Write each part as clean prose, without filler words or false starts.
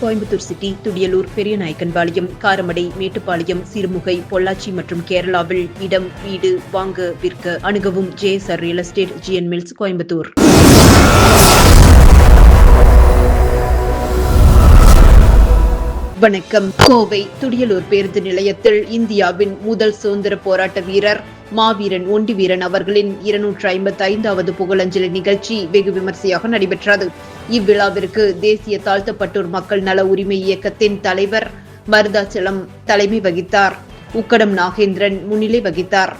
Coimbatore city, Thudiyalur, Periyanaickenpalayam, Karamadai, Mettupalayam, Sirumugai, Pollachi மற்றும் கேரளாவில் இடம், வீடு வாங்க விற்க அணுகவும் JSR real estate, GN mills, Coimbatore. வணக்கம். கோவை துடியலூர் பேருந்து நிலையத்தில் இந்தியாவின் முதல் சுதந்திர போராட்ட வீரர் மாவீரன் ஒண்டிவீரன் அவர்களின் 255வது புகழஞ்சலி நிகழ்ச்சி வெகு விமர்சையாக நடைபெற்றது. இவ்விழாவிற்கு தேசிய தாழ்த்தப்பட்டோர் மக்கள் நல உரிமை இயக்கத்தின் தலைவர் மருதாச்சலம் தலைமை வகித்தார். உக்கடம் நாகேந்திரன் முன்னிலை வகித்தார்.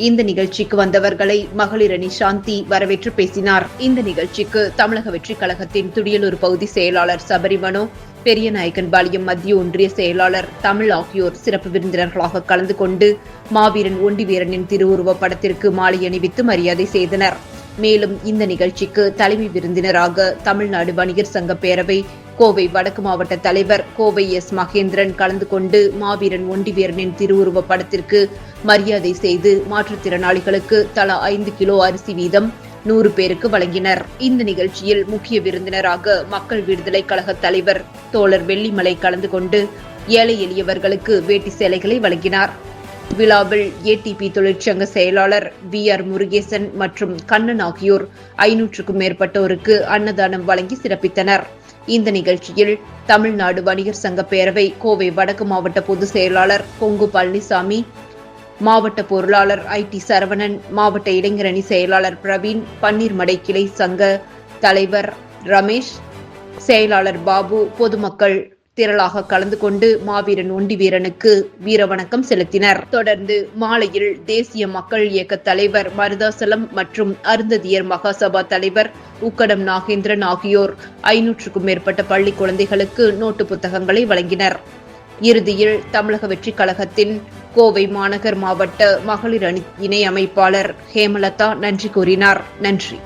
இந்த நிகழ்ச்சிக்கு வந்தவர்களை மகளிர் அணி சாந்தி வரவேற்று பேசினார். இந்த நிகழ்ச்சிக்கு தமிழக வெற்றி கழகத்தின் துடியலூர் பகுதி செயலாளர் சபரிமனோ, பெரியநாயக்கன்பாளையம் மத்திய ஒன்றிய செயலாளர் தமிழ் ஆகியோர் சிறப்பு விருந்தினர்களாக கலந்து கொண்டு மாவீரன் ஒண்டிவீரனின் திருவுருவப் படத்திற்கு மாலை அணிவித்து மரியாதை செய்தனர். மேலும் இந்த நிகழ்ச்சிக்கு தலைமை விருந்தினராக தமிழ்நாடு வணிகர் சங்க பேரவை கோவை வடக்கு மாவட்ட தலைவர் கோவை எஸ். மகேந்திரன் கலந்து கொண்டு மாவீரன் ஒண்டிவீரனின் திருவுருவப் படத்திற்கு மரியாதை செய்து மாற்றுத்திறனாளிகளுக்கு தலா 5 கிலோ அரிசி வீதம் 100 பேருக்கு வழங்கினர். இந்த நிகழ்ச்சியில் முக்கிய விருந்தினராக மக்கள் விடுதலை கழக தலைவர் தோழர் வெள்ளிமலை கலந்து கொண்டு ஏழை எளியவர்களுக்கு வேட்டி சேலைகளை வழங்கினார். விழாவில் ATP தொழிற்சங்க செயலாளர் VR முருகேசன் மற்றும் கண்ணன் ஆகியோர் 500க்கும் மேற்பட்டோருக்கு அன்னதானம் வழங்கி சிறப்பித்தனர். இந்த நிகழ்ச்சியில் தமிழ்நாடு வணிகர் சங்க பேரவை கோவை வடக்கு மாவட்ட பொதுச் செயலாளர் கொங்கு பழனிசாமி, மாவட்ட பொருளாளர் IT சரவணன், மாவட்ட இளைஞரணி செயலாளர் பிரவீன், பன்னீர்மடை கிளை சங்க தலைவர் ரமேஷ், செயலாளர் பாபு, பொதுமக்கள் திரளாக கலந்து கொண்டு மாவீரன் ஒண்டிவீரனுக்கு வீரவணக்கம் செலுத்தினர். தொடர்ந்து மாலையில் தேசிய மக்கள் இயக்க தலைவர் மருதாசலம் மற்றும் அருந்ததியர் மகாசபா தலைவர் உக்கடம் நாகேந்திரன் ஆகியோர் 500க்கும் மேற்பட்ட பள்ளி குழந்தைகளுக்கு நோட்டு புத்தகங்களை வழங்கினர். இறுதியில் தமிழக வெற்றி கழகத்தின் கோவை மாநகர் மாவட்ட மகளிர் அணி இணை அமைப்பாளர் ஹேமலதா நன்றி கூறினார். நன்றி.